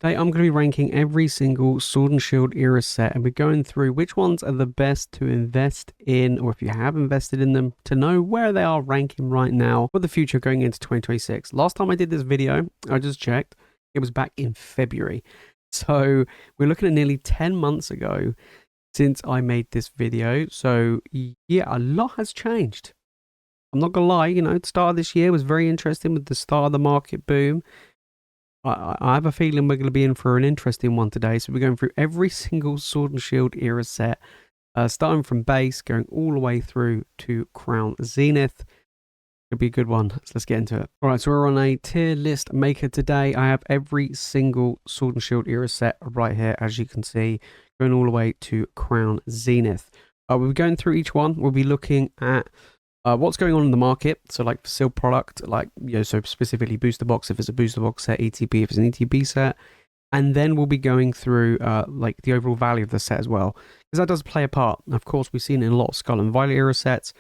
Today I'm going to be ranking every single Sword and Shield era set, and we're going through which ones are the best to invest in, or if you have invested in them, to know where they are ranking right now for the future going into 2026. Last time I did this video, I just checked, it was back in February. So we're looking at nearly 10 months ago since I made this video. So yeah, a lot has changed. I'm not gonna lie, the start of this year was very interesting with the start of the market boom. I have a feeling we're going to be in for an interesting one today. So we're going through every single Sword and Shield era set, starting from base, going all the way through to Crown Zenith. It'll be a good one. So let's get into it. All right, so we're on a tier list maker today. I have every single Sword and Shield era set right here, as you can see, going all the way to Crown Zenith. We'll be going through each one. We'll be looking at what's going on in the market, so like for sealed product, like, so specifically booster box if it's a booster box set, ETB if it's an ETB set, and then we'll be going through like the overall value of the set as well, because that does play a part. Of course, we've seen in a lot of Scarlet and Violet era sets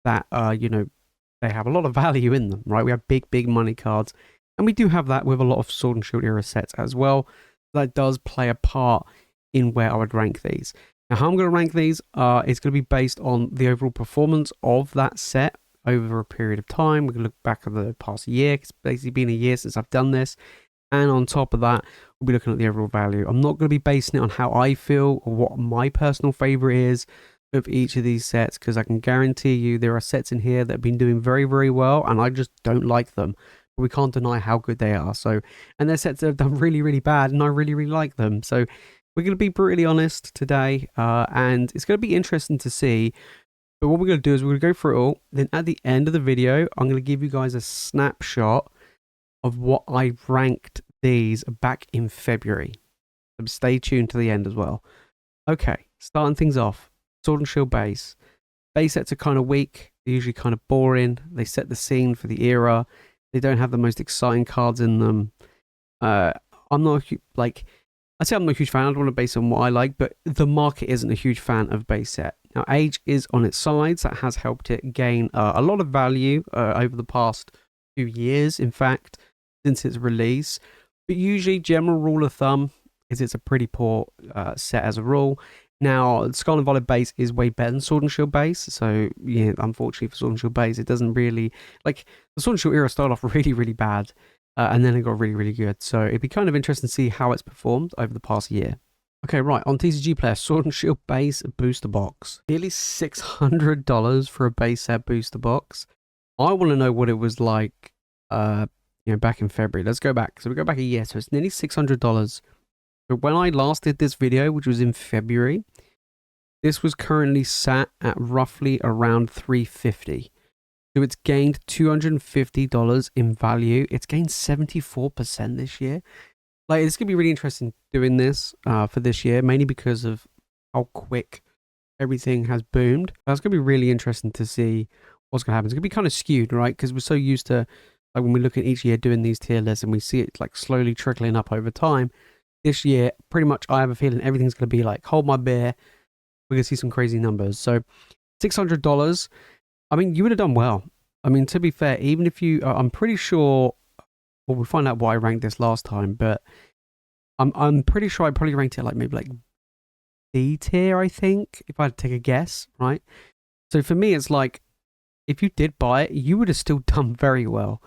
that they have a lot of value in them, right? We have big money cards, and we do have that with a lot of Sword and Shield era sets as well. That does play a part in where I would rank these. Now, how I'm going to rank these, it's going to be based on the overall performance of that set over a period of time. We're going to look back at the past year. It's basically been a year since I've done this. And on top of that, we'll be looking at the overall value. I'm not going to be basing it on how I feel or what my personal favorite is of each of these sets, because I can guarantee you there are sets in here that have been doing very well, and I just don't like them. But we can't deny how good they are. So, and there's sets that have done really bad, and I really like them. So we're going to be brutally honest today, and it's going to be interesting to see. But what we're going to do is we're going to go through it all. Then at the end of the video, I'm going to give you guys a snapshot of what I ranked these back in February. So stay tuned to the end as well. Okay, starting things off. Sword and Shield base. Base sets are kind of weak. They're usually kind of boring. They set the scene for the era. They don't have the most exciting cards in them. I'm not like... I'd say I'm not a huge fan. I don't want to base on what I like, but the market isn't a huge fan of base set. Now, age is on its sides. That has helped it gain a lot of value over the past few years, in fact, since its release. But usually, general rule of thumb is it's a pretty poor set as a rule. Now, Scarlet and Violet base is way better than Sword and Shield base. So, yeah, unfortunately for Sword and Shield base, it doesn't really... Like, the Sword and Shield era started off really bad. And then it got really good. So it'd be kind of interesting to see how it's performed over the past year. Okay, right, on TCG Player, Sword and Shield base booster box. Nearly $600 for a base set booster box. I want to know what it was like, back in February. Let's go back. So we go back a year, so it's nearly $600. But when I last did this video, which was in February, this was currently sat at roughly around $350. So it's gained $250 in value. It's gained 74% this year. Like, it's going to be really interesting doing this for this year, mainly because of how quick everything has boomed. That's going to be really interesting to see what's going to happen. It's going to be kind of skewed, right? Because we're so used to, like, when we look at each year doing these tier lists and we see it like slowly trickling up over time. This year, pretty much, I have a feeling everything's going to be like, hold my beer. We're going to see some crazy numbers. So $600. I mean, you would have done well. I mean, to be fair, even if you... I'm pretty sure... Well, we'll find out why I ranked this last time, but I'm pretty sure I probably ranked it like maybe like D tier, I think, if I had to take a guess, right? So for me, it's like, if you did buy it, you would have still done very well.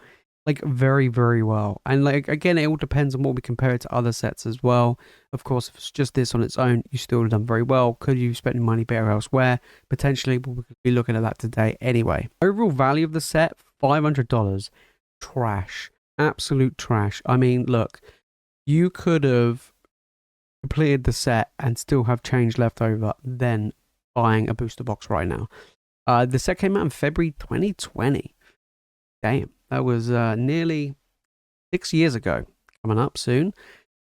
Like, very well. And like, again, it all depends on what we compare it to other sets as well. Of course, if it's just this on its own, you still have done very well. Could you spend money better elsewhere? Potentially, we'll be looking at that today anyway. Overall value of the set, $500. Trash. Absolute trash. I mean, look, you could have completed the set and still have change left over than buying a booster box right now. The set came out in February 2020. Damn. That was nearly 6 years ago, coming up soon.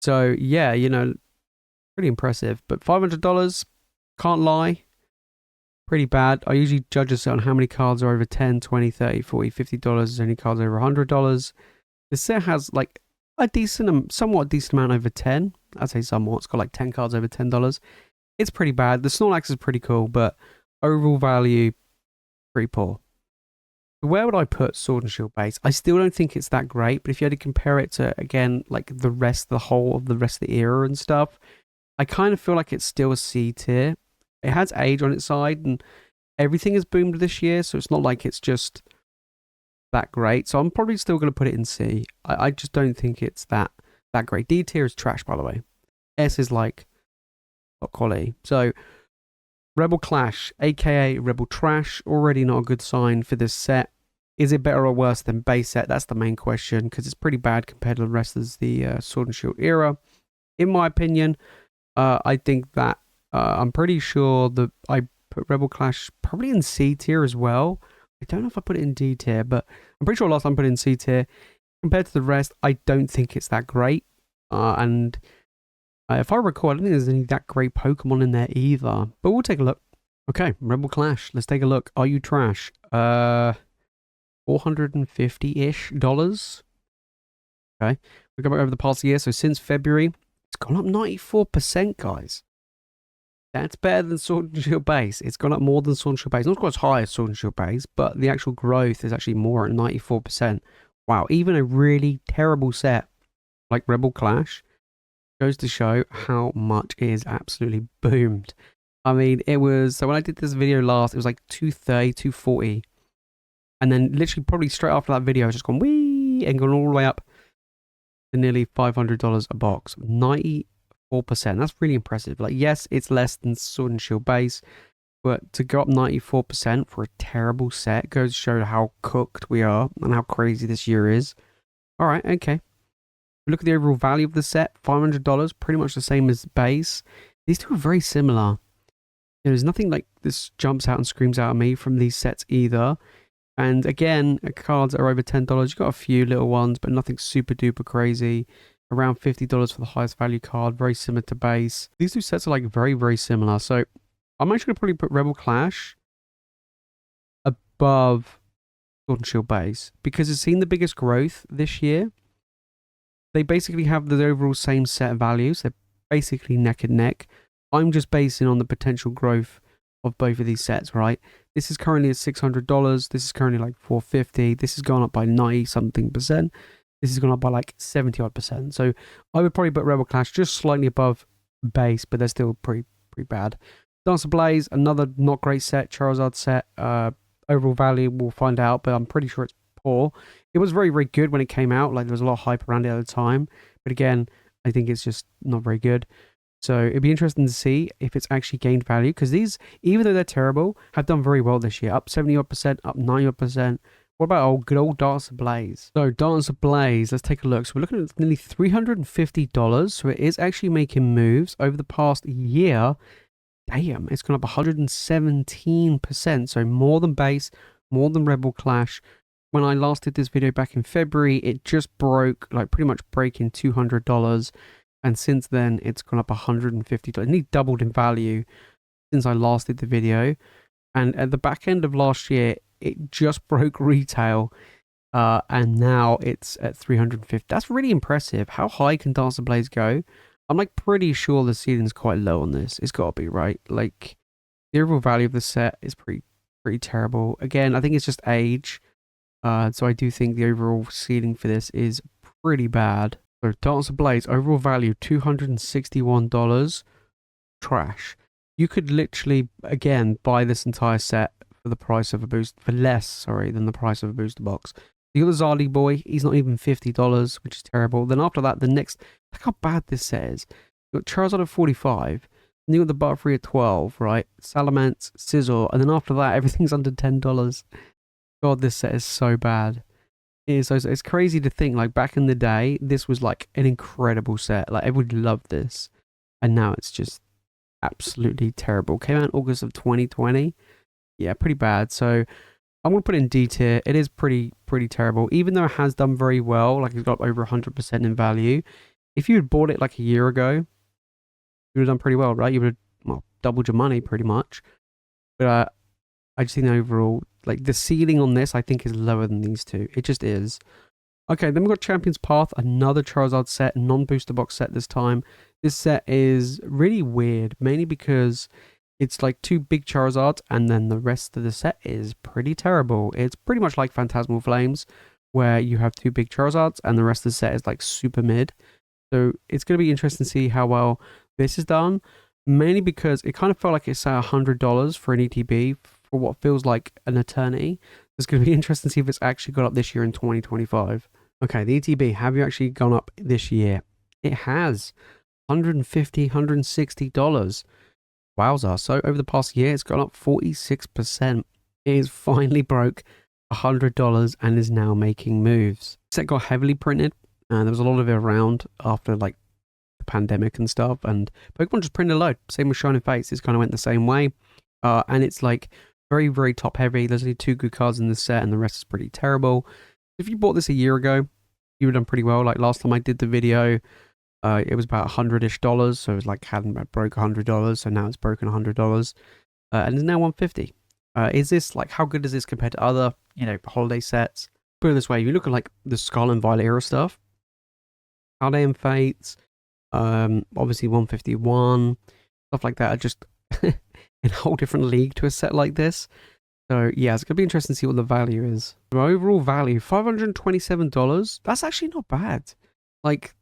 So, yeah, pretty impressive. But $500, can't lie, pretty bad. I usually judge a set on how many cards are over $10, $20, $30, $40, $50. There's only cards over $100. This set has like a somewhat decent amount over 10. I'd say somewhat. It's got like 10 cards over $10. It's pretty bad. The Snorlax is pretty cool, but overall value, pretty poor. Where would I put Sword and Shield base? I still don't think it's that great, but if you had to compare it to, again, like the whole of the rest of the era and stuff, I kind of feel like it's still a C tier. It has age on its side, and everything has boomed this year, so it's not like it's just that great. So I'm probably still going to put it in C. I just don't think it's that great. D tier is trash, by the way. S is like top quality. So Rebel Clash, aka Rebel Trash, already not a good sign for this set. Is it better or worse than base set? That's the main question, because it's pretty bad compared to the rest of the Sword and Shield era. In my opinion, I think that I'm pretty sure that I put Rebel Clash probably in C tier as well. I don't know if I put it in D tier, but I'm pretty sure last time I put it in C tier. Compared to the rest, I don't think it's that great. And if I recall, I don't think there's any that great Pokemon in there either. But we'll take a look. Okay, Rebel Clash. Let's take a look. Are you trash? $450-ish. Okay, we go back over the past year. So since February, it's gone up 94%, guys. That's better than Sword and Shield base. It's gone up more than Sword and Shield base. Not quite as high as Sword and Shield base, but the actual growth is actually more at 94%. Wow, even a really terrible set like Rebel Clash goes to show how much it is absolutely boomed. I mean, it was, so when I did this video last, it was like 230, 240. And then literally probably straight after that video, it's just gone wee and gone all the way up to nearly $500 a box. 94%. That's really impressive. Like, yes, it's less than Sword and Shield base, but to go up 94% for a terrible set goes to show how cooked we are and how crazy this year is. All right, okay. Look at the overall value of the set, $500, pretty much the same as base. These two are very similar. There's nothing like this jumps out and screams out at me from these sets either. And again, cards are over $10. You've got a few little ones, but nothing super duper crazy. Around $50 for the highest value card, very similar to base. These two sets are like very, very similar. So I'm actually going to probably put Rebel Clash above Sword and Shield base because it's seen the biggest growth this year. They basically have the overall same set of values. They're basically neck and neck. I'm just basing on the potential growth of both of these sets, right? This is currently at $600. This is currently like $450. This has gone up by 90-something%. This has gone up by like 70-odd%. So I would probably put Rebel Clash just slightly above base, but they're still pretty bad. Dancer Blaze, another not great set. Charizard set. Overall value, we'll find out, but I'm pretty sure it's poor. It was very, very good when it came out. Like, there was a lot of hype around it at the time. But again, I think it's just not very good. So it'd be interesting to see if it's actually gained value. Because these, even though they're terrible, have done very well this year. Up 70-odd%, up 90-odd%. What about good old Dancer Blaze? So Dancer Blaze, let's take a look. So we're looking at nearly $350. So it is actually making moves over the past year. Damn, it's gone up 117%. So more than base, more than Rebel Clash. When I last did this video back in February, it just broke, like pretty much breaking $200. And since then, it's gone up $150. It nearly doubled in value since I last did the video. And at the back end of last year, it just broke retail. And now it's at $350. That's really impressive. How high can Dancer Blaze go? I'm like pretty sure the ceiling's quite low on this. It's got to be, right? Like, the overall value of the set is pretty terrible. Again, I think it's just age. So I do think the overall ceiling for this is pretty bad. So Dancer Blaze, overall value $261. Trash. You could literally, again, buy this entire set for the price of a boost, for less, sorry, than the price of a booster box. You got the Zardy boy, he's not even $50, which is terrible. Then after that, the next, look how bad this set is. You got Charizard at 45, and you got the Butterfree at 12, right? Salamence, Scizor, and then after that, everything's under $10. God, this set is so bad. It is so, it's crazy to think, like, back in the day, this was like an incredible set. Like, everybody loved this. And now it's just absolutely terrible. Came out in August of 2020. Yeah, pretty bad. So I'm going to put it in D tier. It is pretty terrible. Even though it has done very well, like it's got over 100% in value. If you had bought it like a year ago, you would have done pretty well, right? You would have, well, doubled your money pretty much. But I just think overall, like, the ceiling on this, I think, is lower than these two. It just is. Okay, then we've got Champion's Path, another Charizard set, non-booster box set this time. This set is really weird, mainly because It's like 2 big Charizards, and then the rest of the set is pretty terrible. It's pretty much like Phantasmal Flames, where you have 2 big Charizards, and the rest of the set is like super mid. So it's going to be interesting to see how well this is done, mainly because it kind of felt like it's at $100 for an ETB for what feels like an eternity. It's going to be interesting to see if it's actually got up this year in 2025. Okay, the ETB, have you actually gone up this year? It has. $150, $160. Wowza. So over the past year, it's gone up 46%. It is finally broke $100 and is now making moves. Set got heavily printed, and there was a lot of it around after like the pandemic and stuff, and Pokemon just printed a load. Same with Shining Fates, it's kind of went the same way. And it's like very, very top heavy. There's only 2 good cards in the set, and the rest is pretty terrible. If you bought this a year ago, you would have done pretty well. Like last time I did the video, it was about $100-ish, so it was like hadn't broke $100, so now it's broken $100, and it's now $150. Is this like, how good is this compared to other, holiday sets? Put it this way, if you look at like the Scarlet and Violet era stuff, Holiday and Fates, obviously 151, stuff like that are just in a whole different league to a set like this. So yeah, it's gonna be interesting to see what the value is. The overall value, $527. That's actually not bad. Like,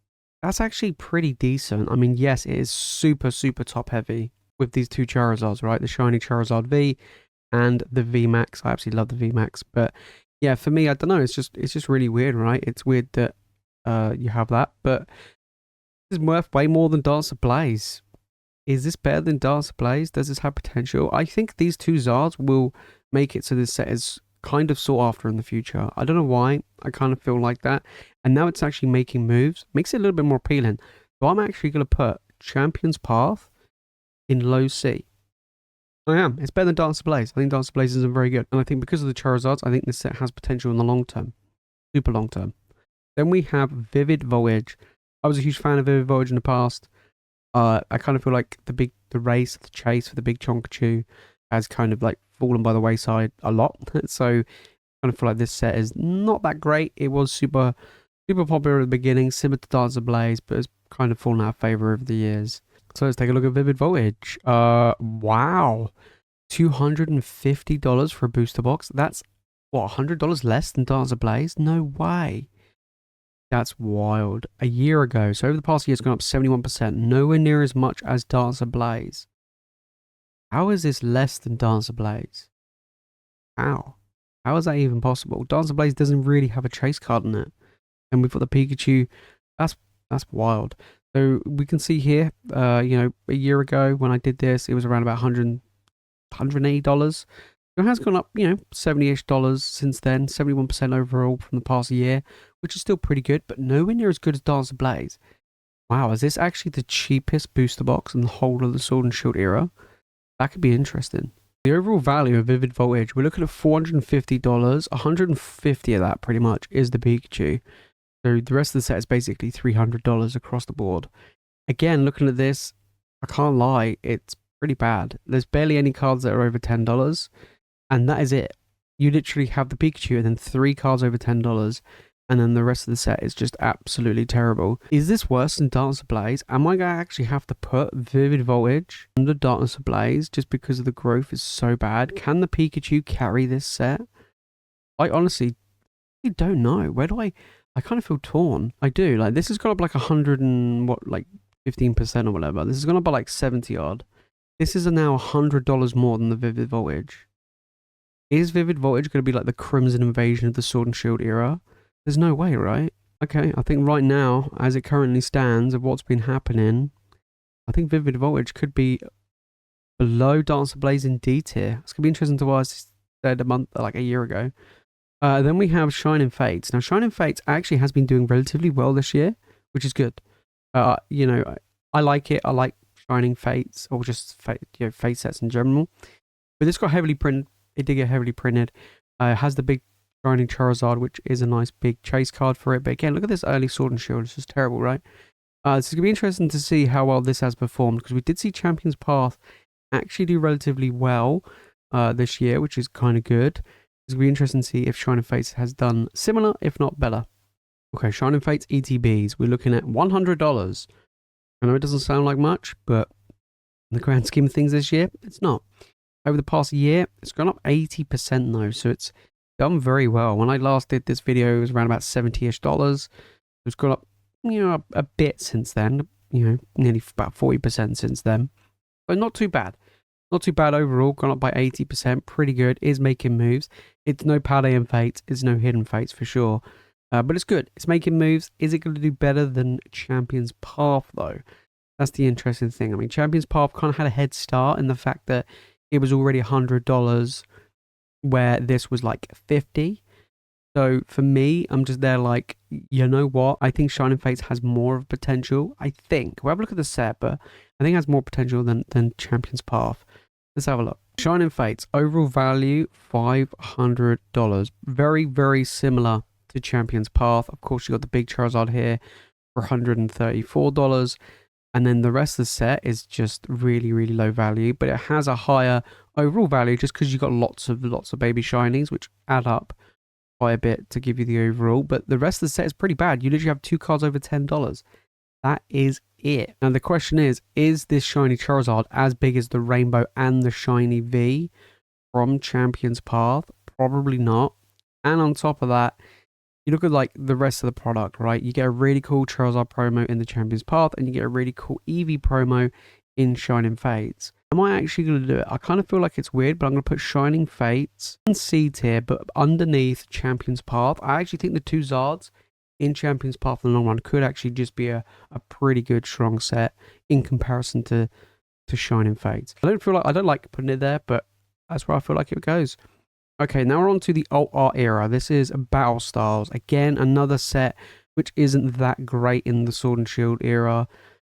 that's actually pretty decent. I mean, yes, it is super, super top heavy with these 2 Charizards, right? The shiny Charizard V and the VMAX. I absolutely love the VMAX. But yeah, for me, I don't know. It's just really weird, right? It's weird that you have that. But this is worth way more than Dancer Blaze. Is this better than Dancer Blaze? Does this have potential? I think these 2 Zards will make it so this set is kind of sought after in the future. I don't know why. I kind of feel like that. And now it's actually making moves. Makes it a little bit more appealing. So I'm actually going to put Champion's Path in low C. I am. It's better than Dancer Blaze. I think Dancer Blaze isn't very good. And I think because of the Charizards, I think this set has potential in the long term. Super long term. Then we have Vivid Voltage. I was a huge fan of Vivid Voltage in the past. I kind of feel like the chase for the big Chonkachu has kind of like fallen by the wayside a lot. So I kind of feel like this set is not that great. It was super, super popular at the beginning, similar to Dancer Blaze, but it's kind of fallen out of favor over the years. So let's take a look at Vivid Voltage. Wow. $250 for a booster box. That's, what, $100 less than Dancer Blaze? No way. That's wild. A year ago, so over the past year, it's gone up 71%. Nowhere near as much as Dancer Blaze. How is this less than Dancer Blaze? How? How is that even possible? Dancer Blaze doesn't really have a chase card in it. And we've got the Pikachu. That's wild. So we can see here, a year ago when I did this, it was around about $180. It has gone up, $70-ish since then, 71% overall from the past year, which is still pretty good, but nowhere near as good as Dancer Blaze. Wow, is this actually the cheapest booster box in the whole of the Sword and Shield era? That could be interesting. The overall value of Vivid Voltage, we're looking at $450. $150 of that pretty much is the Pikachu. So the rest of the set is basically $300 across the board. Again, looking at this, I can't lie, it's pretty bad. There's barely any cards that are over $10, and that is it. You literally have the Pikachu and then 3 cards over $10, and then the rest of the set is just absolutely terrible. Is this worse than Dancer Blaze? Am I going to actually have to put Vivid Voltage under Dancer Blaze just because of the growth is so bad? Can the Pikachu carry this set? I honestly don't know. Where do I kind of feel torn. I do. Like, this has gone up like 100 and what, like 15% or whatever. This has gone up by like 70 odd. This is now $100 more than the Vivid Voltage. Is Vivid Voltage going to be like the Crimson Invasion of the Sword and Shield era? There's no way, right? Okay, I think right now, as it currently stands, of what's been happening, I think Vivid Voltage could be below Dancer Blaze in D tier. It's going to be interesting to watch. Said a year ago. Then we have Shining Fates. Now, Shining Fates actually has been doing relatively well this year, which is good. I like it. I like Shining Fates, or just Fate sets in general. But this got heavily printed. It did get heavily printed. It has the big Shining Charizard, which is a nice big chase card for it. But again, look at this early Sword and Shield. It's just terrible, right? It's going to be interesting to see how well this has performed, because we did see Champion's Path actually do relatively well this year, which is kind of good. It's going to be interesting to see if Shining Fates has done similar, if not better. Okay, Shining Fates ETBs. We're looking at $100. I know it doesn't sound like much, but In the grand scheme of things this year, it's not. Over the past year, it's gone up 80% though, so it's done very well. When I last did this video, it was around about $70-ish. It's gone up, a bit since then, nearly about 40% since then. But not too bad. Not too bad overall, gone up by 80%, pretty good, is making moves. It's no Palladium Fates, it's no Hidden Fates for sure. But it's good, it's making moves. Is it going to do better than Champion's Path though? That's the interesting thing. I mean, Champion's Path kind of had a head start in the fact that it was already $100 where this was like 50. So for me, I'm just there like, you know what? I think Shining Fates has more of potential. I think. We'll have a look at the set, but I think it has more potential than Champion's Path. Let's have a look. Shining Fates, overall value, $500. Very, very similar to Champion's Path. Of course, you got the big Charizard here for $134. And then the rest of the set is just really, really low value, but it has a higher overall value just because you got lots of baby shinies, which add up quite a bit to give you the overall. But the rest of the set is pretty bad. You literally have 2 cards over $10. That is it. Now the question is this shiny Charizard as big as the Rainbow and the shiny V from Champion's Path? Probably not. And on top of that, you look at like the rest of the product, right? You get a really cool Charizard promo in the Champion's Path, and you get a really cool Eevee promo in Shining Fates. Am I actually going to do it? I kind of feel like it's weird, but I'm going to put Shining Fates in C tier, but underneath Champion's Path. I actually think the 2 Zards in Champion's Path in the long run could actually just be a pretty good, strong set in comparison to Shining Fates. I don't like putting it there, but that's where I feel like it goes. Okay, now we're on to the alt art era. This is Battle Styles. Again, another set which isn't that great in the Sword and Shield era.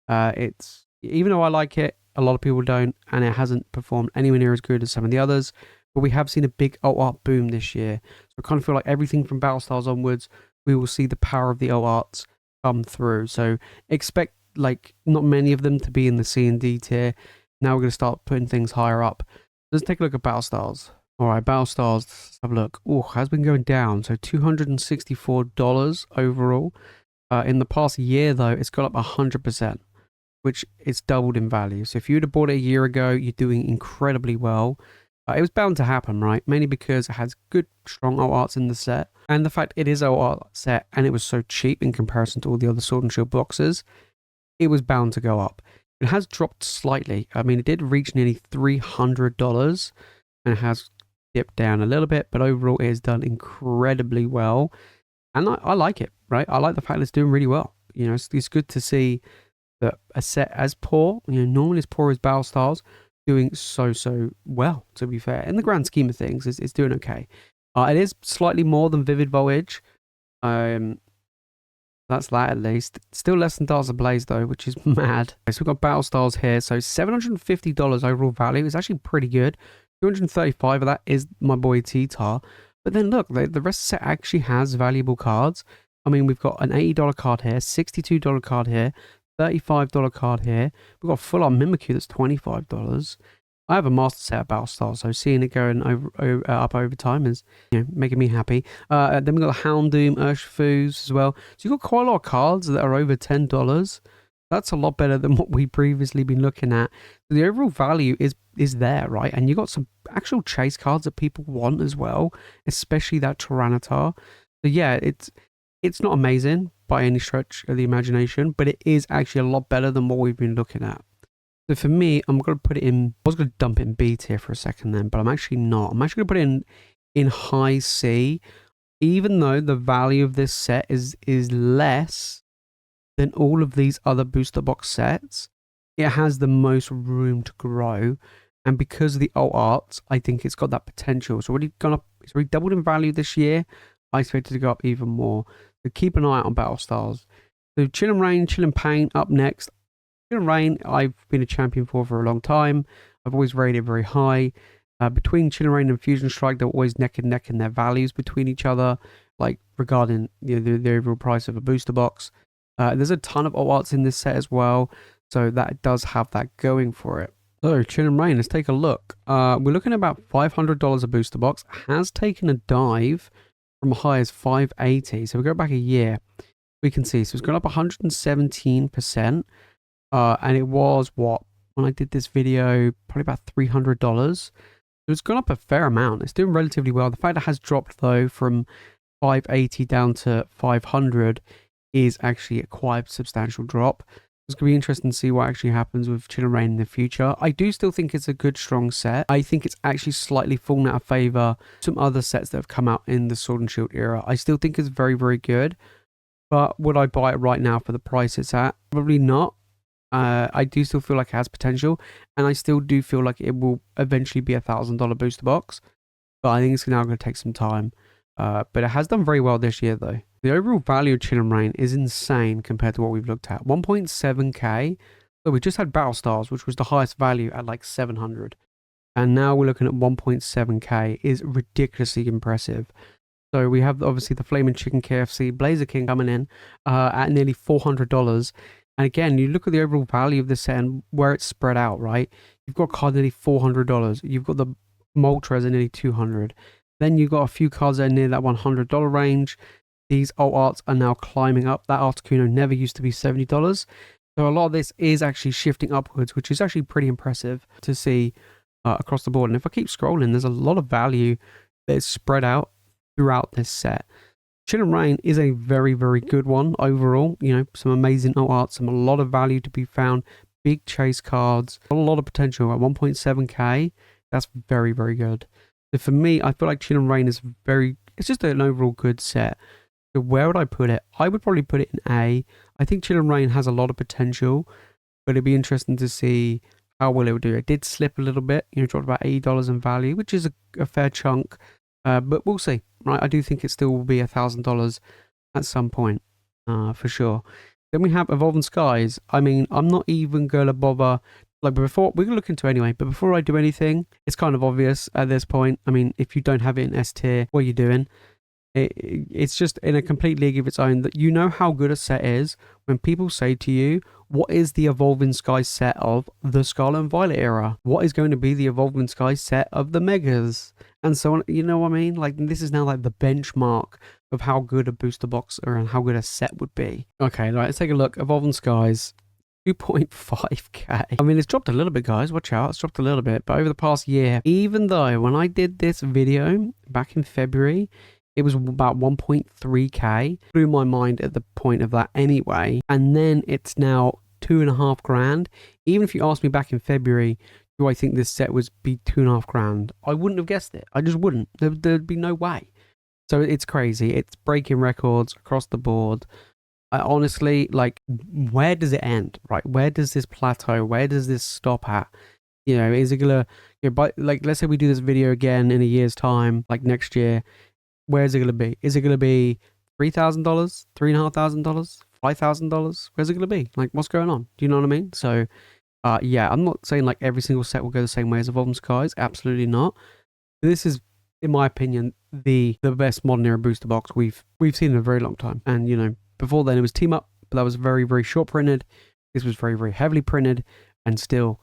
It's, even though I like it, a lot of people don't, and it hasn't performed anywhere near as good as some of the others. But we have seen a big alt art boom this year. So I kind of feel like everything from Battle Styles onwards, we will see the power of the alt arts come through. So expect like not many of them to be in the C and D tier. Now we're going to start putting things higher up. Let's take a look at Battle Styles. All right, Battle Styles, let's have a look. Oh, has been going down. So $264 overall. In the past year, though, it's gone up 100%, which is doubled in value. So if you'd have bought it a year ago, you're doing incredibly well. It was bound to happen, right? Mainly because it has good, strong alt arts in the set. And the fact it is alt art set and it was so cheap in comparison to all the other Sword and Shield boxes, it was bound to go up. It has dropped slightly. I mean, it did reach nearly $300 and it has dipped down a little bit, but overall it has done incredibly well. And I like it, right? I like the fact that it's doing really well. It's good to see that a set as poor, normally as poor as Battle Styles, doing so well, to be fair. In the grand scheme of things, it's doing okay. It is slightly more than Vivid Voltage. That's that at least. Still less than Darts Ablaze though, which is mad. So we've got Battle Styles here. So $750 overall value is actually pretty good. 235 of that is my boy T-Tar. But then look, the rest of the set actually has valuable cards. I mean, we've got an $80 card here, $62 card here, $35 card here. We've got a full-on Mimikyu that's $25. I have a master set of Battle Styles, so seeing it going up over time is making me happy. Then we've got the Houndoom, Urshifu's as well. So you've got quite a lot of cards that are over $10. That's a lot better than what we've previously been looking at. So the overall value is there, right? And you got some actual chase cards that people want as well, especially that Tyranitar. So yeah, it's not amazing by any stretch of the imagination, but it is actually a lot better than what we've been looking at. So for me, I'm going to put it in, I was going to dump it in B tier for a second then, but I'm actually not. I'm actually going to put it in high C, even though the value of this set is less than all of these other booster box sets. It has the most room to grow, and because of the alt arts, I think it's got that potential. It's already doubled in value this year. I expect it to go up even more. So keep an eye out on Battle Styles. So Chill and Rain, Chill and Pain up next. Chill and Rain, I've been a champion for a long time. I've always rated very high. Between Chill and Rain and Fusion Strike, they're always neck and neck in their values between each other, like regarding the overall price of a booster box. There's a ton of alt arts in this set as well, so that does have that going for it. So Chill and Rain, let's take a look. We're looking at about $500 a booster box. Has taken a dive from high as $580. So we go back a year, we can see. So it's gone up 117%. And it was what? when I did this video, probably about $300. So it's gone up a fair amount. It's doing relatively well. The fact it has dropped though from 580 down to 500 is actually a quite substantial drop. It's going to be interesting to see what actually happens with Chill and Rain in the future. I do still think it's a good, strong set. I think it's actually slightly fallen out of favor some other sets that have come out in the Sword and Shield era. I still think it's very, very good. But would I buy it right now for the price it's at? Probably not. I do still feel like it has potential. And I still do feel like it will eventually be $1,000 booster box. But I think it's now going to take some time. But it has done very well this year though. The overall value of Chill and Rain is insane compared to what we've looked at. 1.7k. So we just had Battle Stars, which was the highest value at like 700. And now we're looking at 1.7k is ridiculously impressive. So we have obviously the Flamin' Chicken KFC Blazer King coming in at nearly $400. And again, you look at the overall value of this set and where it's spread out, right? You've got cards nearly $400. You've got the Moltres at nearly $200. Then you've got a few cards that are near that $100 range. These alt arts are now climbing up. That Articuno never used to be $70. So a lot of this is actually shifting upwards, which is actually pretty impressive to see across the board. And if I keep scrolling, there's a lot of value that is spread out throughout this set. Chill and Rain is a very, very good one overall. You know, some amazing alt arts, a lot of value to be found. Big chase cards, a lot of potential at 1.7k. That's very, very good. So for me, I feel like Chill and Rain is it's just an overall good set. So where would I put it? I would probably put it in A. I think Chill and Rain has a lot of potential, but it'd be interesting to see how well it would do. It did slip a little bit, you know, dropped about $80 in value, which is a fair chunk, but we'll see, right? I do think it still will be $1,000 at some point, for sure. Then we have Evolving Skies. I mean, I'm not even going to bother, like before, we're going to look into it anyway, but before I do anything, it's kind of obvious at this point. I mean, if you don't have it in S tier, what are you doing? It's just in a complete league of its own that you know how good a set is when people say to you, what is the Evolving Skies set of the Scarlet and Violet era? What is going to be the Evolving Skies set of the Megas? And so on, you know what I mean? Like, this is now like the benchmark of how good a booster box or how good a set would be. Okay, right, let's take a look. Evolving Skies, 2.5k. I mean, it's dropped a little bit, guys. Watch out, it's dropped a little bit. But over the past year, even though when I did this video back in February, it was about 1.3k. Blew my mind at the point of that anyway. And then it's now 2.5 grand. Even if you asked me back in February, do I think this set would be 2.5 grand? I wouldn't have guessed it. I just wouldn't. There'd be no way. So it's crazy. It's breaking records across the board. I honestly, like, where does it end, right? Where does this plateau? Where does this stop at? You know, is it gonna, you know, but like, let's say we do this video again in a year's time, like next year. Where is it going to be? Is it going to be $3,000, $3,500, $5,000? Where's it going to be? Like, what's going on? Do you know what I mean? So, yeah, I'm not saying like every single set will go the same way as Evolving Skies. Absolutely not. This is, in my opinion, the best modern era booster box we've seen in a very long time. And, you know, before then it was Team Up, but that was very, very short printed. This was very, very heavily printed and still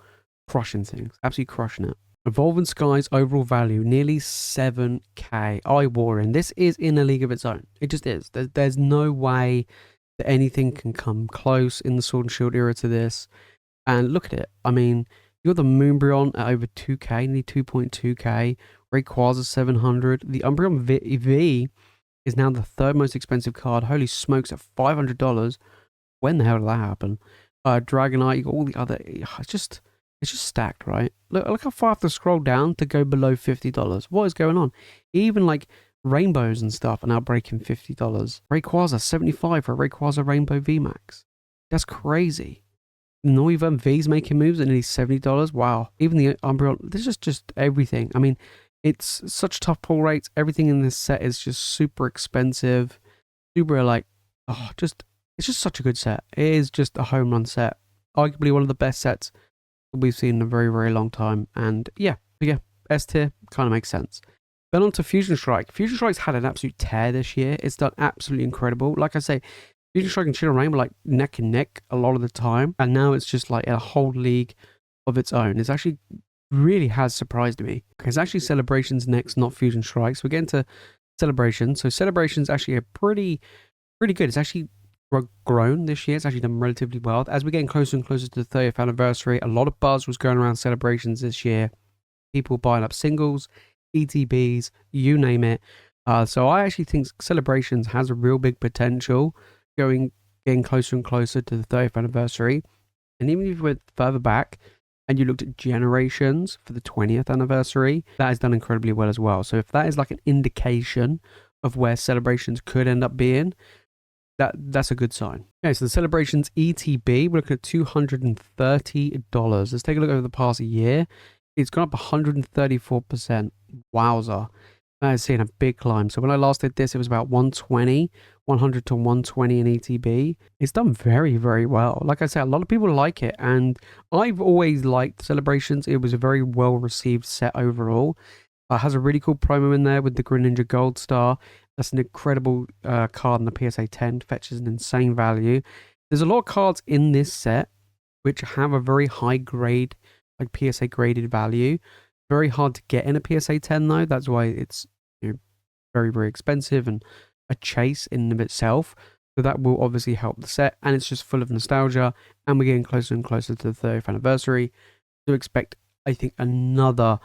crushing things. Absolutely crushing it. Evolving Skies overall value, nearly 7k. Eye-watering. This is in a league of its own. It just is. There's no way that anything can come close in the Sword and Shield era to this. And look at it. I mean, you got the Moonbryon at over 2k, nearly 2.2k. Rayquaza 700. The Umbreon V is now the third most expensive card. Holy smokes, at $500. When the hell did that happen? Dragonite, you got all the other... It's just stacked, right? Look how far I have to scroll down to go below $50. What is going on? Even like rainbows and stuff are now breaking $50. Rayquaza, 75 for a Rayquaza Rainbow VMAX. That's crazy. Noivern V's making moves at nearly $70. Wow. Even the Umbreon, this is just everything. I mean, it's such tough pull rates. Everything in this set is just super expensive. Super like, oh, it's just such a good set. It is just a home run set. Arguably one of the best sets we've seen in a very, very long time. And yeah, S tier kind of makes sense. Then on to Fusion Strike. Fusion Strike's had an absolute tear this year. It's done absolutely incredible. Like I say, Fusion Strike and Chill and Rain were like neck and neck a lot of the time. And now it's just like a whole league of its own. It's actually really has surprised me. Okay, it's actually Celebrations next, not Fusion Strike. So we're getting to Celebrations. So Celebrations actually a pretty good. It's actually grown this year. It's actually done relatively well. As we're getting closer and closer to the 30th anniversary, a lot of buzz was going around celebrations this year. People buying up singles, ETBs, you name it. So I actually think celebrations has a real big potential getting closer and closer to the 30th anniversary. And even if you went further back and you looked at generations for the 20th anniversary, that has done incredibly well as well. So if that is like an indication of where celebrations could end up being, that's a good sign. Okay, so the celebrations ETB, we're looking at $230. Let's take a look over the past year. It's gone up 134%. Wowza. That is seeing a big climb. So when I last did this, it was about 120, 100 to 120 in ETB. It's done very, very well. Like I said, a lot of people like it, and I've always liked celebrations. It was a very well-received set overall. It has a really cool promo in there with the Greninja Gold Star. That's an incredible card in the PSA 10. Fetches an insane value. There's a lot of cards in this set which have a very high grade, like PSA graded value. Very hard to get in a PSA 10 though. That's why it's very, very expensive and a chase in and of itself. So that will obviously help the set, and it's just full of nostalgia, and we're getting closer and closer to the 30th anniversary. So expect, I think, another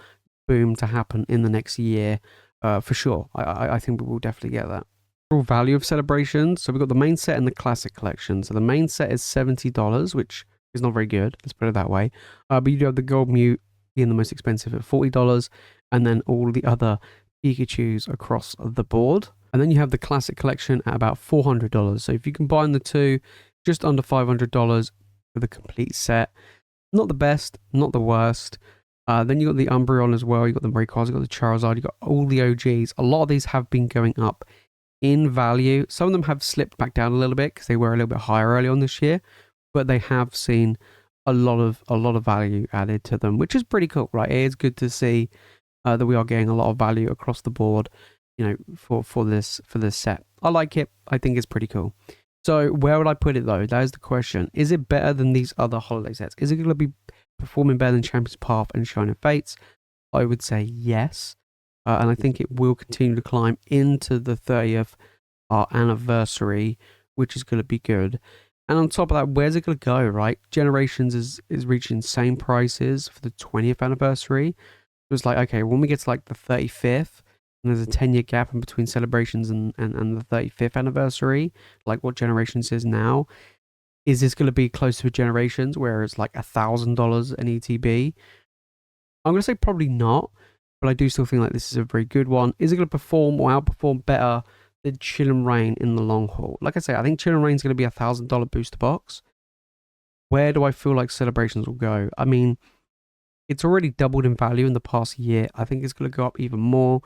boom to happen in the next year for sure. I think we will definitely get that. Overall value of celebrations. So we've got the main set and the classic collection. So the main set is $70, which is not very good. Let's put it that way. But you do have the gold mute being the most expensive at $40, and then all the other Pikachus across the board. And then you have the classic collection at about $400. So if you combine the two, just under $500 for the complete set. Not the best, not the worst. Then you got the Umbreon as well. You got the Rayquaza, you got the Charizard, you got all the OGs. A lot of these have been going up in value. Some of them have slipped back down a little bit because they were a little bit higher early on this year, but they have seen a lot of value added to them, which is pretty cool, right? It is good to see that we are getting a lot of value across the board, for this set. I like it. I think it's pretty cool. So where would I put it though? That is the question. Is it better than these other holiday sets? Is it going to be performing better than Champions Path and Shining Fates? I would say yes. And I think it will continue to climb into the 30th anniversary, which is going to be good. And on top of that, where's it going to go, right? Generations is reaching same prices for the 20th anniversary. It was like, okay, when we get to like the 35th, and there's a 10-year gap in between celebrations and the 35th anniversary, like what Generations is now, is this going to be close to Generations where it's like $1,000 an ETB? I'm going to say probably not, but I do still think like this is a very good one. Is it going to perform or outperform better than Chill and Rain in the long haul? Like I say, I think Chill and Rain is going to be $1,000 booster box. Where do I feel like Celebrations will go? I mean, it's already doubled in value in the past year. I think it's going to go up even more.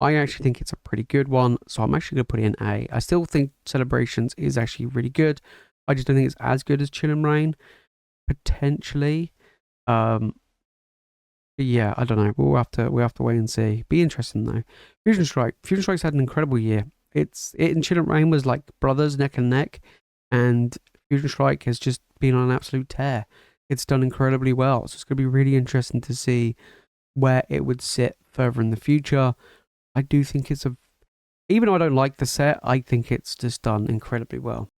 I actually think it's a pretty good one, so I'm actually going to put it in A. I still think Celebrations is actually really good. I just don't think it's as good as Chill and Rain, potentially. But yeah, I don't know. We'll have to wait and see. Be interesting though. Fusion Strike's had an incredible year. It and Chill and Rain was like brothers neck and neck, and Fusion Strike has just been on an absolute tear. It's done incredibly well, so it's going to be really interesting to see where it would sit further in the future. I do think even though I don't like the set, I think it's just done incredibly well.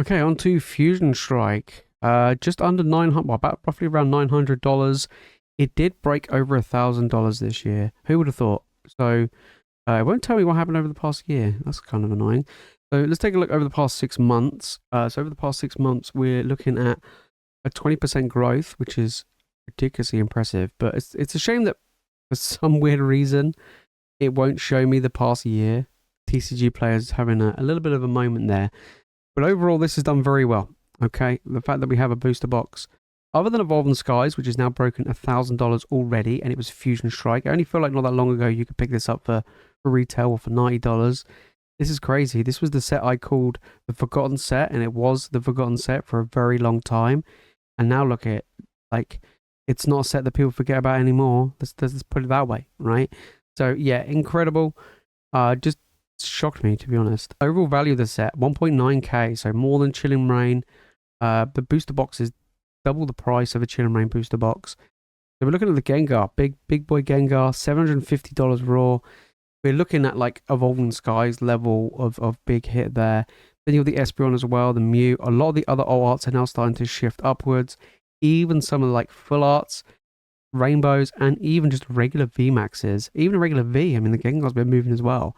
Okay, on to Fusion Strike. Just under $900, well, about roughly around $900. It did break over $1,000 this year. Who would have thought? So it won't tell me what happened over the past year. That's kind of annoying. So let's take a look over the past 6 months. So over the past 6 months, we're looking at a 20% growth, which is ridiculously impressive. But it's a shame that for some weird reason, it won't show me the past year. TCG players having a little bit of a moment there. But overall, this has done very well. Okay, the fact that we have a booster box, other than Evolving Skies, which has now broken $1,000 already, and it was Fusion Strike. I only feel like not that long ago you could pick this up for retail or for $90. This is crazy. This was the set I called the Forgotten Set, and it was the Forgotten Set for a very long time. And now look at it, like it's not a set that people forget about anymore. Let's put it that way, right? So yeah, incredible. Just shocked me, to be honest. Overall value of the set, 1.9k, so more than Chill and Rain. The booster box is double the price of a Chill and Rain booster box. So we're looking at the Gengar, big boy Gengar, $750 raw. We're looking at like Evolving Skies level of big hit there. Then you have the Espeon as well, the Mew. A lot of the other alt arts are now starting to shift upwards. Even some of the like full arts, rainbows, and even just regular VMAXs. Even a regular V, I mean, the Gengar's been moving as well.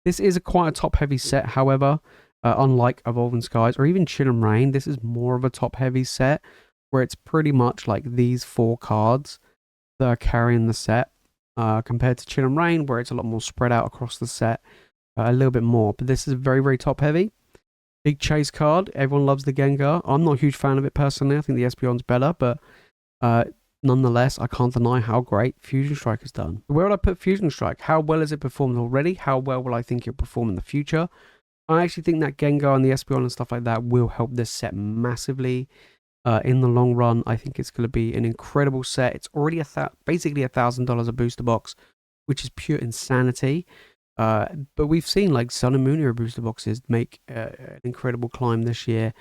This is quite a top-heavy set, however, unlike Evolving Skies or even Chill and Rain. This is more of a top-heavy set where it's pretty much like these 4 cards that are carrying the set compared to Chill and Rain, where it's a lot more spread out across the set, a little bit more. But this is very, very top-heavy. Big chase card. Everyone loves the Gengar. I'm not a huge fan of it personally. I think the Espeon's better, but nonetheless, I can't deny how great Fusion Strike has done. Where would I put Fusion Strike? How well has it performed already? How well will I think it'll perform in the future? I actually think that Gengar and the Espeon and stuff like that will help this set massively. In the long run, I think it's going to be an incredible set. It's already basically $1,000 a booster box, which is pure insanity. But we've seen like Sun and Moon era booster boxes make an incredible climb this year,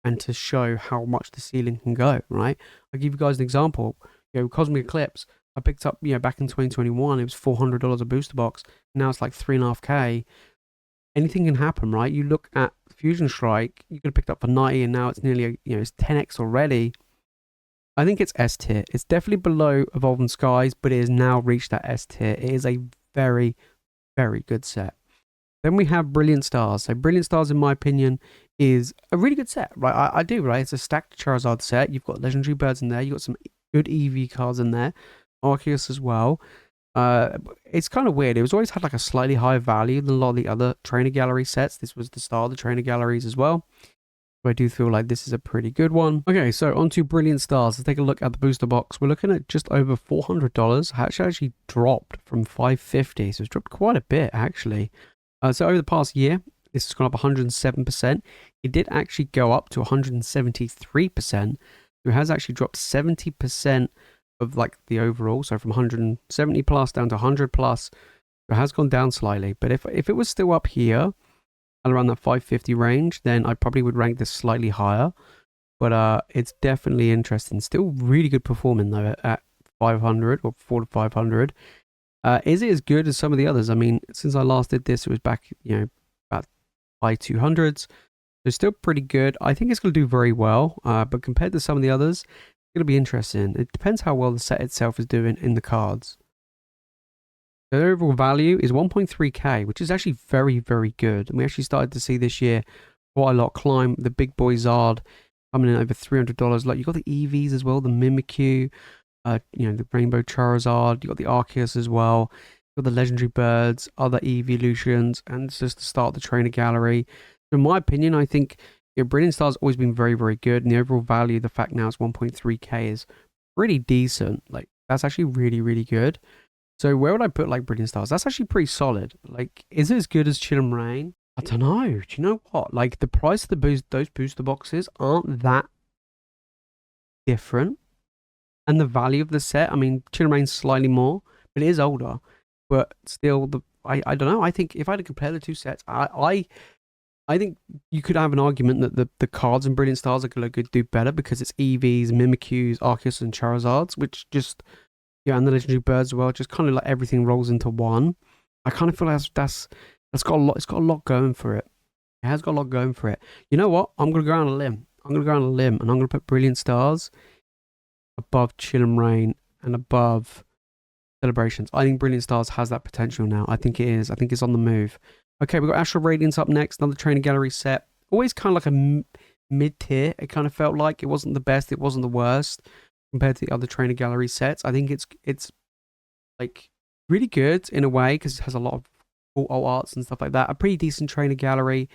and to show how much the ceiling can go, right? I'll give you guys an example. Cosmic Eclipse, I picked up, back in 2021, it was $400 a booster box. Now it's like $3.5K. Anything can happen, right? You look at Fusion Strike, you could have picked up for 90 and now it's nearly, it's 10x already. I think it's S tier. It's definitely below Evolving Skies, but it has now reached that S tier. It is a very, very good set. Then we have Brilliant Stars. So Brilliant Stars, in my opinion, is a really good set, right? I do, right? It's a stacked Charizard set. You've got Legendary Birds in there. You've got some good EV cards in there. Arceus as well. It's kind of weird. It was always had like a slightly higher value than a lot of the other Trainer Gallery sets. This was the start of the Trainer Galleries as well. So I do feel like this is a pretty good one. Okay, so on to Brilliant Stars. Let's take a look at the booster box. We're looking at just over $400. Actually dropped from $550. So it's dropped quite a bit, actually. So over the past year, this has gone up 107%. It did actually go up to 173%. So it has actually dropped 70% of like the overall. So from 170 plus down to 100 plus. It has gone down slightly. But if it was still up here and around that 550 range, then I probably would rank this slightly higher. But it's definitely interesting. Still really good performing though at 500 or 4 to 500. Is it as good as some of the others? I mean, since I last did this, it was back, about high 200s. So still pretty good. I think it's going to do very well. But compared to some of the others, it's going to be interesting. It depends how well the set itself is doing in the cards. The overall value is 1.3k, which is actually very, very good. And we actually started to see this year quite a lot climb. The big boy Zard coming in over $300. Like, you got the EVs as well, the Mimikyu. The Rainbow Charizard, you got the Arceus as well, you got the Legendary Birds, other evolutions, and it's just the start of the Trainer Gallery. So in my opinion, I think Brilliant Star's always been very, very good, and the overall value, the fact now it's 1.3k is pretty decent. Like, that's actually really, really good. So where would I put like Brilliant Stars? That's actually pretty solid. Like, is it as good as Chill and Rain? I don't know. Do you know what? Like, the price of those booster boxes aren't that different. And the value of the set, I mean, Chill and Rain's slightly more, but it is older. But still, I don't know. I think if I had to compare the two sets, I think you could have an argument that the cards in Brilliant Stars are going to do better because it's EVs, Mimikyus, Arceus, and Charizards, which just, and the Legendary Birds as well, just kind of like everything rolls into one. I kind of feel like that's got a lot. It's got a lot going for it. It has got a lot going for it. You know what? I'm going to go on a limb. And I'm going to put Brilliant Stars above Chill and Rain and above Celebrations. I think Brilliant Stars has that potential now. I think it is. I think it's on the move. Okay, we've got Astral Radiance up next, another Trainer Gallery set. Always kind of like a mid-tier, it kind of felt like. It wasn't the best, it wasn't the worst compared to the other Trainer Gallery sets. I think it's like really good in a way because it has a lot of cool alt arts and stuff like that. A pretty decent Trainer Gallery,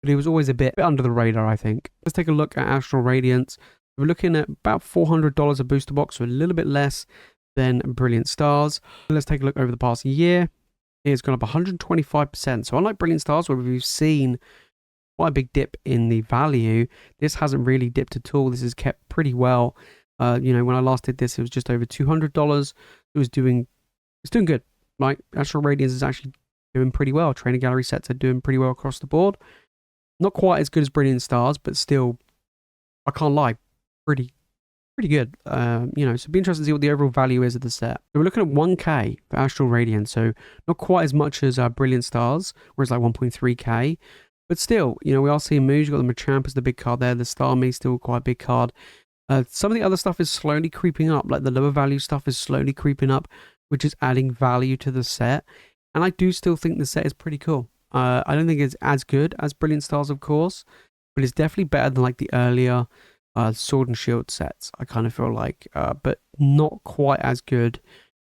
but it was always a bit under the radar, I think. Let's take a look at Astral Radiance. We're looking at about $400 a booster box, so a little bit less than Brilliant Stars. Let's take a look over the past year. It's gone up 125%. So unlike Brilliant Stars, where we've seen quite a big dip in the value, this hasn't really dipped at all. This is kept pretty well. When I last did this, it was just over $200. It's doing good. Like, Astral Radiance is actually doing pretty well. Trainer Gallery sets are doing pretty well across the board. Not quite as good as Brilliant Stars, but still, I can't lie, pretty good. So it'd be interesting to see what the overall value is of the set. So we're looking at 1k for Astral Radiance, so not quite as much as Brilliant Stars, where it's like 1.3k, But still, you know, we are seeing moves. You've got the Machamp as the big card there. The Starmie still quite a big card. Some of the other stuff is slowly creeping up. Like the lower value stuff is slowly creeping up, which is adding value to the set. And I do still think the set is pretty cool. I don't think it's as good as Brilliant Stars, of course, but it's definitely better than like the earlier Sword and Shield sets, I kind of feel like, but not quite as good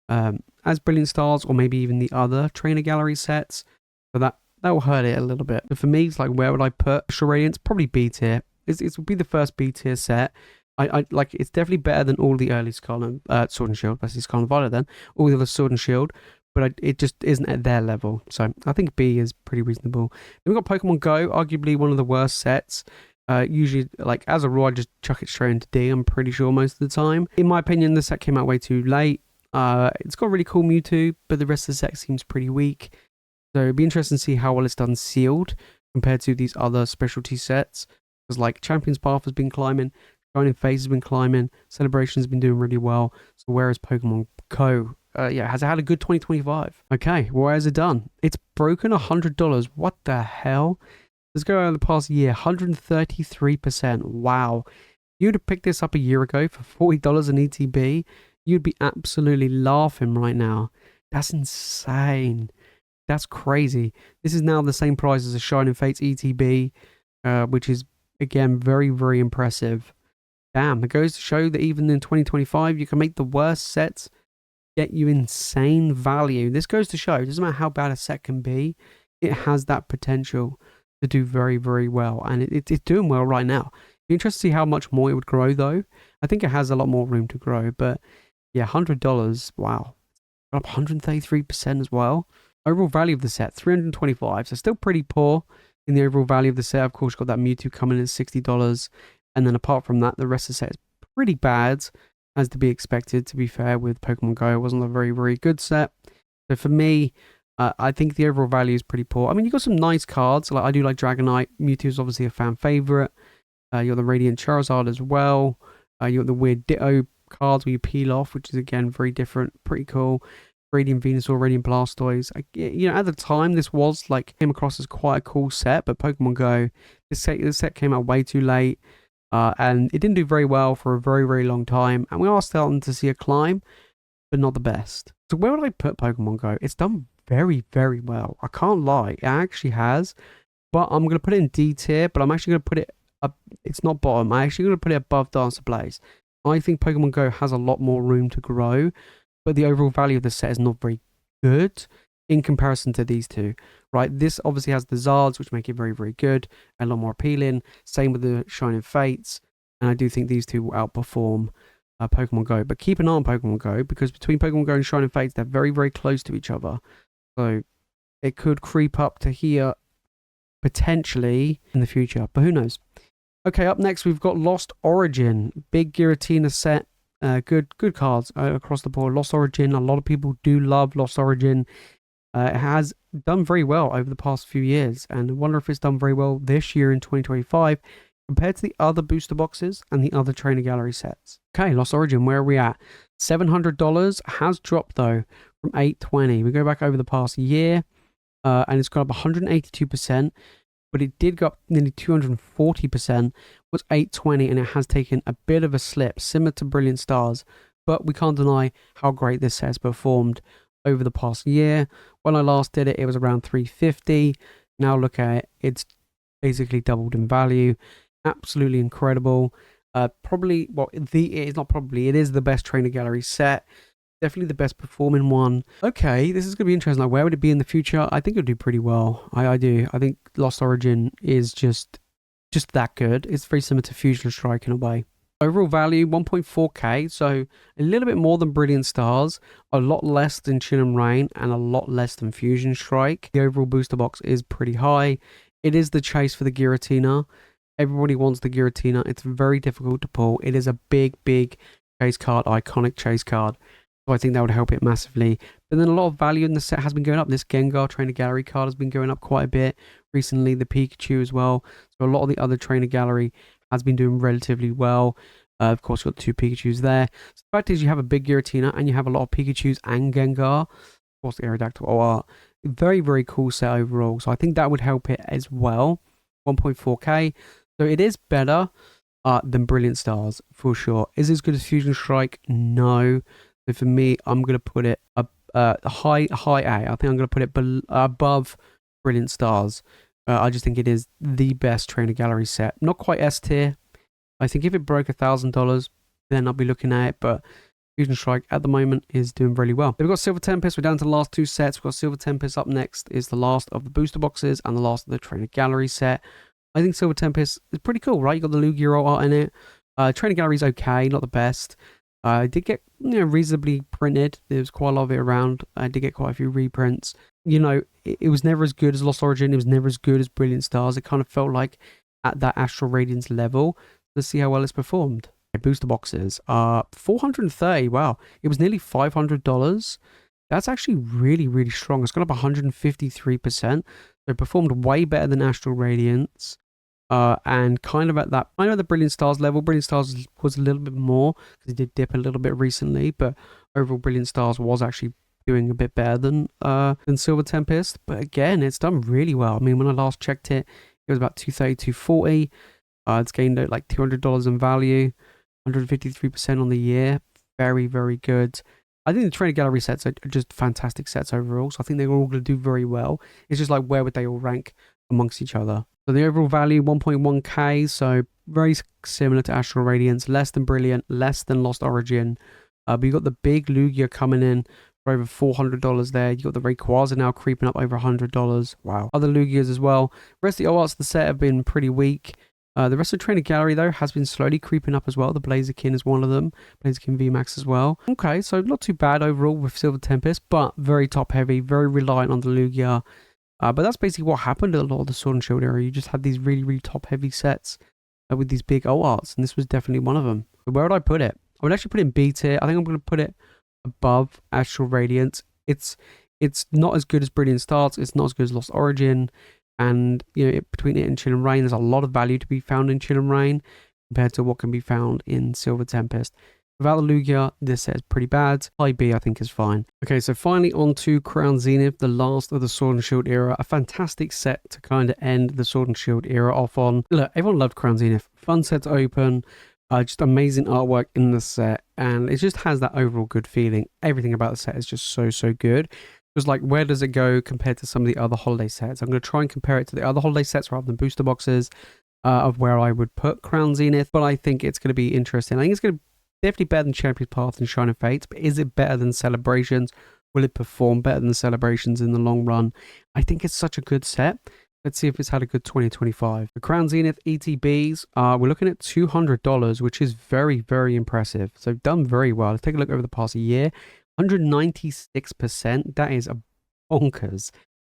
as Brilliant Stars or maybe even the other Trainer Gallery sets. So that will hurt it a little bit. But for me, it's like, where would I put Astral Radiance? Probably B tier. It would be the first B tier set. I like, it's definitely better than all the early Sword and Shield, basically Scarlet Violet then, all the other Sword and Shield, but it just isn't at their level. So I think B is pretty reasonable. Then we've got Pokemon Go, arguably one of the worst sets. Usually, like, as a rule, I just chuck it straight into D, I'm pretty sure, most of the time. In my opinion, the set came out way too late. It's got a really cool Mewtwo, but the rest of the set seems pretty weak. So it'd be interesting to see how well it's done sealed compared to these other specialty sets. Because, like, Champion's Path has been climbing, Shining Phase has been climbing, Celebration's been doing really well. So where is Pokemon Go? Has it had a good 2025? Okay, where has it done? It's broken $100. What the hell? Let's go over the past year, 133%. Wow. You'd have picked this up a year ago for $40 in ETB. You'd be absolutely laughing right now. That's insane. That's crazy. This is now the same price as a Shining Fates ETB, which is, again, very, very impressive. Damn, it goes to show that even in 2025, you can make the worst sets get you insane value. This goes to show, it doesn't matter how bad a set can be, it has that potential to do very, very well. And it's doing well right now. Be interested to see how much more it would grow, though. I think it has a lot more room to grow. But yeah, $100, wow. Up 133% as well. Overall value of the set, 325. So still pretty poor in the overall value of the set. Of course, you've got that Mewtwo coming in at $60. And then apart from that, the rest of the set is pretty bad, as to be expected, to be fair, with Pokemon Go. It wasn't a very, very good set. So for me, I think the overall value is pretty poor. I mean, you got some nice cards. Like, I do like Dragonite. Mewtwo is obviously a fan favorite. You got the Radiant Charizard as well. You got the weird Ditto cards where you peel off, which is, again, very different. Pretty cool. Radiant Venusaur, Radiant Blastoise. You know, at the time, this was, like, came across as quite a cool set, but Pokemon Go, this set came out way too late. And it didn't do very well for a very, very long time. And we are starting to see a climb, but not the best. So where would I put Pokemon Go? It's done very, very well. I can't lie. It actually has. But I'm going to put it in D tier, but I'm actually going to put it up. It's not bottom. I'm actually going to put it above Dancer Blaze. I think Pokemon Go has a lot more room to grow, but the overall value of the set is not very good in comparison to these two, right? This obviously has the Zards, which make it very, very good, and a lot more appealing. Same with the Shining Fates, and I do think these two will outperform Pokemon Go. But keep an eye on Pokemon Go, because between Pokemon Go and Shining Fates, they're very, very close to each other. So it could creep up to here potentially in the future, but who knows? Okay, up next we've got Lost Origin, big Giratina set. Good cards across the board. Lost Origin, a lot of people do love Lost Origin. It has done very well over the past few years, and I wonder if it's done very well this year in 2025 compared to the other booster boxes and the other Trainer Gallery sets. Okay, Lost Origin, where are we at? $700 has dropped, though, from $820. We go back over the past year, and it's gone up 182%, but it did go up nearly 240%, was $820, and it has taken a bit of a slip, similar to Brilliant Stars, but we can't deny how great this set has performed over the past year. When I last did it, it was around $350. Now look at it, it's basically doubled in value. Absolutely incredible. Probably, well, it's not probably, it is the best Trainer Gallery set. Definitely the best performing one. Okay, this is going to be interesting. Like, where would it be in the future? I think it would do pretty well. I do. I think Lost Origin is just that good. It's very similar to Fusion Strike in a way. Overall value, 1.4k, so a little bit more than Brilliant Stars, a lot less than Chin and Rain, and a lot less than Fusion Strike. The overall booster box is pretty high. It is the chase for the Giratina. Everybody wants the Giratina. It's very difficult to pull. It is a big, big chase card, iconic chase card. So I think that would help it massively. But then a lot of value in the set has been going up. This Gengar Trainer Gallery card has been going up quite a bit recently. The Pikachu as well. So a lot of the other Trainer Gallery has been doing relatively well. Of course, you've got 2 Pikachus there. So the fact is, you have a big Giratina and you have a lot of Pikachus and Gengar. Of course, the Aerodactyl OR Very, very cool set overall. So I think that would help it as well. 1.4k. So it is better than Brilliant Stars for sure. Is it as good as Fusion Strike? No. So for me, I'm gonna put it high A. I think I'm gonna put it above Brilliant Stars. I just think it is the best trainer gallery set. Not quite S tier. I think if it broke $1,000, then I'll be looking at it. But Fusion Strike at the moment is doing really well. We've got Silver Tempest. We're down to the last two sets. We've got Silver Tempest up next. Is the last of the booster boxes and the last of the trainer gallery set. I think Silver Tempest is pretty cool, right? You got the Lugia art in it. Trainer gallery's okay, not the best. I did get reasonably printed. There was quite a lot of it around. I did get quite a few reprints. It was never as good as Lost Origin. It was never as good as Brilliant Stars. It kind of felt like at that Astral Radiance level. Let's see how well it's performed. Booster boxes. 430. Wow. It was nearly $500. That's actually really, really strong. It's gone up 153%. So it performed way better than Astral Radiance. And kind of at that, I know the Brilliant Stars level. Brilliant Stars was a little bit more because it did dip a little bit recently, but overall Brilliant Stars was actually doing a bit better than Silver Tempest. But again, it's done really well. I mean, when I last checked it, it was about 230, 240. It's gained like $200 in value, 153% on the year. Very, very good. I think the trainer gallery sets are just fantastic sets overall. So I think they're all going to do very well. It's just like, where would they all rank amongst each other? So the overall value, 1.1k. So very similar to Astral Radiance, less than Brilliant, less than Lost Origin. But you got the big Lugia coming in for over $400 there. You got the Rayquaza now creeping up over $100. Wow. Other Lugias as well. The rest of the arts of the set have been pretty weak. The rest of the trainer gallery, though, has been slowly creeping up as well. The Blaziken is one of them. Blaziken VMAX as well. Okay, so not too bad overall with Silver Tempest, but very top-heavy, very reliant on the Lugia. But that's basically what happened a lot of the Sword and Shield era. You just had these really, really top-heavy sets with these big arts, and this was definitely one of them. So where would I put it? I would actually put it in B tier. I think I'm going to put it above Astral Radiance. It's not as good as Brilliant Stars. It's not as good as Lost Origin. And, between it and Chill and Rain, there's a lot of value to be found in Chill and Rain compared to what can be found in Silver Tempest. Without the Lugia, this set is pretty bad. High B, I think, is fine. Okay, so finally on to Crown Zenith, the last of the Sword and Shield era. A fantastic set to kind of end the Sword and Shield era off on. Look, everyone loved Crown Zenith. Fun set to open. Just amazing artwork in the set. And it just has that overall good feeling. Everything about the set is just so, so good. Just like, where does it go compared to some of the other holiday sets? I'm going to try and compare it to the other holiday sets rather than booster boxes of where I would put Crown Zenith. But I think it's going to be interesting. I think it's going to be definitely better than Champion's Path and Shining Fates. But is it better than Celebrations? Will it perform better than Celebrations in the long run? I think it's such a good set. Let's see if it's had a good 2025. The Crown Zenith ETBs, we're looking at $200, which is very, very impressive. So done very well. Let's take a look over the past year. 196%. That is a bonkers.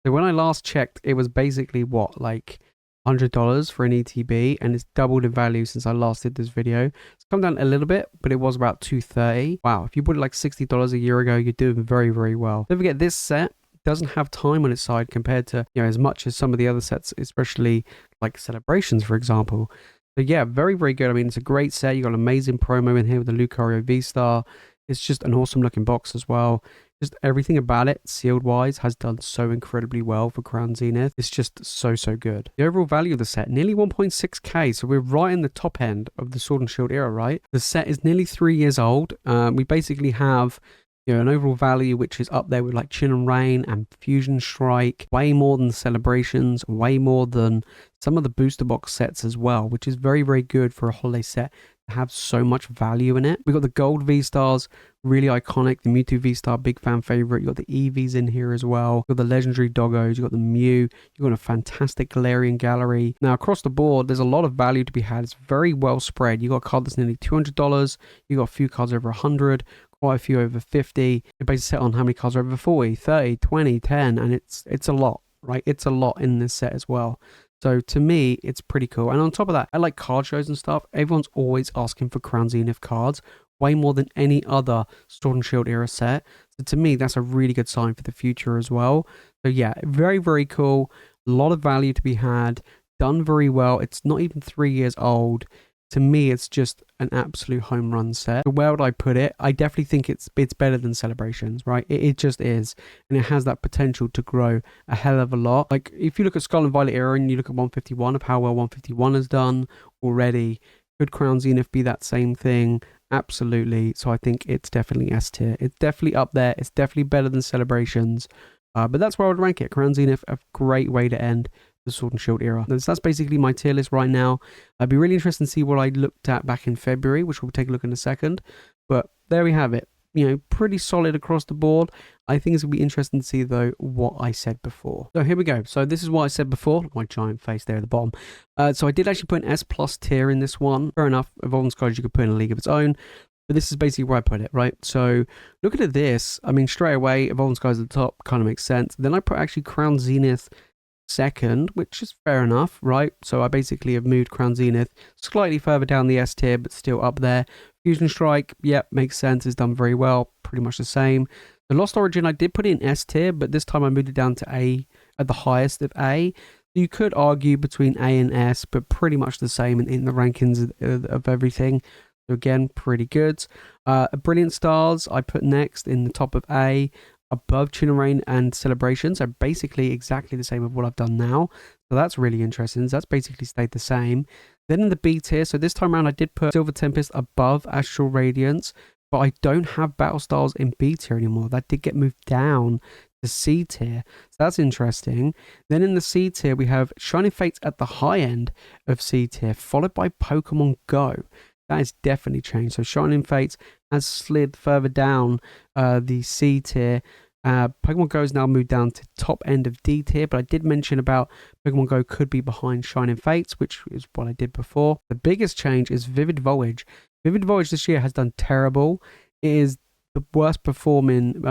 So when I last checked, it was basically what, like $100 for an ETB, and it's doubled in value since I last did this video. It's come down a little bit, but it was about $230. Wow, if you bought it like $60 a year ago, you're doing very, very well. Don't forget, this set doesn't have time on its side compared to, as much as some of the other sets, especially like Celebrations, for example. So yeah, very, very good. I mean, it's a great set. You got an amazing promo in here with the Lucario V-Star. It's just an awesome looking box as well. Just everything about it, sealed wise, has done so incredibly well for Crown Zenith. It's just so, so good. The overall value of the set, nearly 1.6k. So we're right in the top end of the Sword and Shield era, right? The set is nearly 3 years old. We basically have, an overall value which is up there with like Chill and Rain and Fusion Strike. Way more than Celebrations, way more than some of the booster box sets as well, which is very, very good for a holiday set. Have so much value in it. We got the gold V-Stars, really iconic. The Mewtwo V-Star, big fan favorite. You got the Eevees in here as well. You got the legendary Doggos. You got the Mew. You got a fantastic Galarian Gallery. Now across the board, there's a lot of value to be had. It's very well spread. You got a card that's nearly $200. You got a few cards over 100. Quite a few over 50. You're basically set on how many cards are over 40, 30, 20, 10, and it's a lot, right? It's a lot in this set as well. So to me, it's pretty cool. And on top of that, I like card shows and stuff. Everyone's always asking for Crown Zenith cards, way more than any other Sword and Shield era set. So to me, that's a really good sign for the future as well. So yeah, very, very cool. A lot of value to be had. Done very well. It's not even 3 years old. To me, it's just an absolute home run set. So where would I put it? I definitely think it's better than Celebrations, right? It just is. And it has that potential to grow a hell of a lot. Like, if you look at Scarlet Violet Era and you look at 151 of how well 151 has done already, could Crown Zenith be that same thing? Absolutely. So I think it's definitely S tier. It's definitely up there. It's definitely better than Celebrations. But that's where I would rank it. Crown Zenith, a great way to end the Sword and Shield era. So that's basically my tier list right now. I'd be really interested to see what I looked at back in February, which we'll take a look in a second. But there we have it. You know, pretty solid across the board. I think it's going to be interesting to see, though, what I said before. So here we go. So this is what I said before. My giant face there at the bottom. So I did actually put an S+ tier in this one. Fair enough. Evolving Skies you could put in a league of its own. But this is basically where I put it, right? So looking at this, I mean, straight away, Evolving Skies at the top kind of makes sense. Then I put actually Crown Zenith second, which is fair enough, right? So I basically have moved Crown Zenith slightly further down the S tier, but still up there. Fusion Strike, yep, makes sense. It's done very well. Pretty much the same. The Lost Origin, I did put it in S tier, but this time I moved it down to A, at the highest of A. You could argue between A and S, but pretty much the same in the rankings of everything. So again, pretty good. Brilliant Stars, I put next in the top of A, above Tuna Rain and Celebration. So basically exactly the same of what I've done now. So that's really interesting. So that's basically stayed the same. Then in the B tier, so this time around I did put Silver Tempest above Astral Radiance, but I don't have Battle Styles in B tier anymore. That did get moved down to C tier. So that's interesting. Then in the C tier, we have Shining Fates at the high end of C tier, followed by Pokemon Go. That has definitely changed. So Shining Fates has slid further down the C tier. Pokemon Go has now moved down to top end of D tier, but I did mention about Pokemon Go could be behind Shining Fates, which is what I did before. The biggest change is Vivid Voyage. Vivid Voyage this year has done terrible. It is the worst performing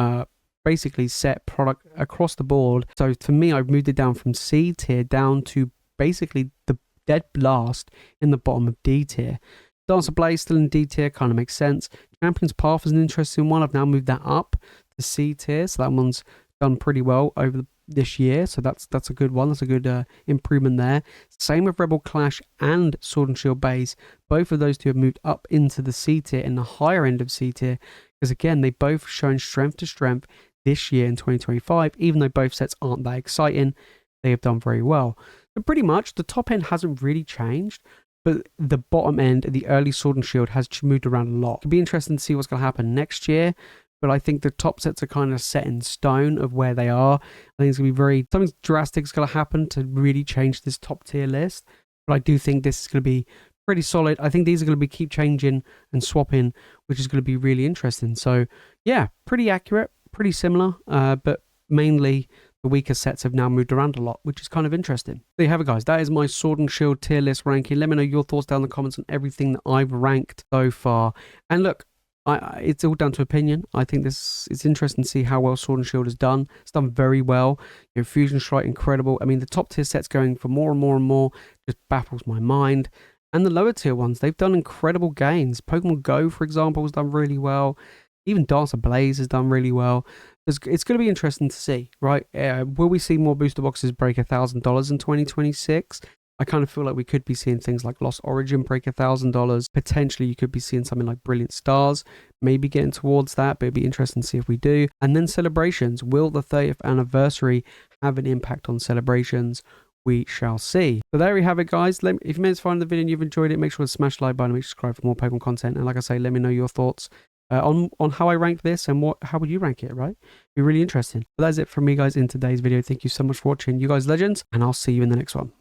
basically set product across the board. So for me, I've moved it down from C tier down to basically the dead last in the bottom of D tier. Dancer Blaze still in D tier, kind of makes sense. Champion's Path is an interesting one. I've now moved that up to C tier, so that one's done pretty well over this year. So that's a good one. That's a good improvement there. Same with Rebel Clash and Sword and Shield Base. Both of those two have moved up into the C tier, in the higher end of C tier, because again, they both shown strength to strength this year in 2025. Even though both sets aren't that exciting, they have done very well. But pretty much the top end hasn't really changed. But the bottom end, the early Sword and Shield, has moved around a lot. It'll be interesting to see what's going to happen next year. But I think the top sets are kind of set in stone of where they are. I think it's going to be something drastic is going to happen to really change this top tier list. But I do think this is going to be pretty solid. I think these are going to keep changing and swapping, which is going to be really interesting. So yeah, pretty accurate, pretty similar, but mainly the weaker sets have now moved around a lot, which is kind of interesting. There you have it, guys. That is my Sword and Shield tier list ranking. Let me know your thoughts down in the comments on everything that I've ranked so far. And look, it's all down to opinion. I think it's interesting to see how well Sword and Shield has done. It's done very well. You know, Fusion Strike, incredible. I mean, the top tier sets going for more and more and more just baffles my mind. And the lower tier ones, they've done incredible gains. Pokemon Go, for example, has done really well. Even Dancer Blaze has done really well. It's going to be interesting to see, right? Will we see more booster boxes break $1,000 in 2026? I kind of feel like we could be seeing things like Lost Origin break $1,000. Potentially, you could be seeing something like Brilliant Stars, maybe getting towards that, but it'd be interesting to see if we do. And then Celebrations. Will the 30th anniversary have an impact on Celebrations? We shall see. So there we have it, guys. If you managed to find the video and you've enjoyed it, make sure to smash the like button and subscribe for more Pokemon content. And like I say, let me know your thoughts on how I ranked this and how would you rank it, right? Be really interesting. But that's it from me, guys, in today's video. Thank you so much for watching. You guys legends, and I'll see you in the next one.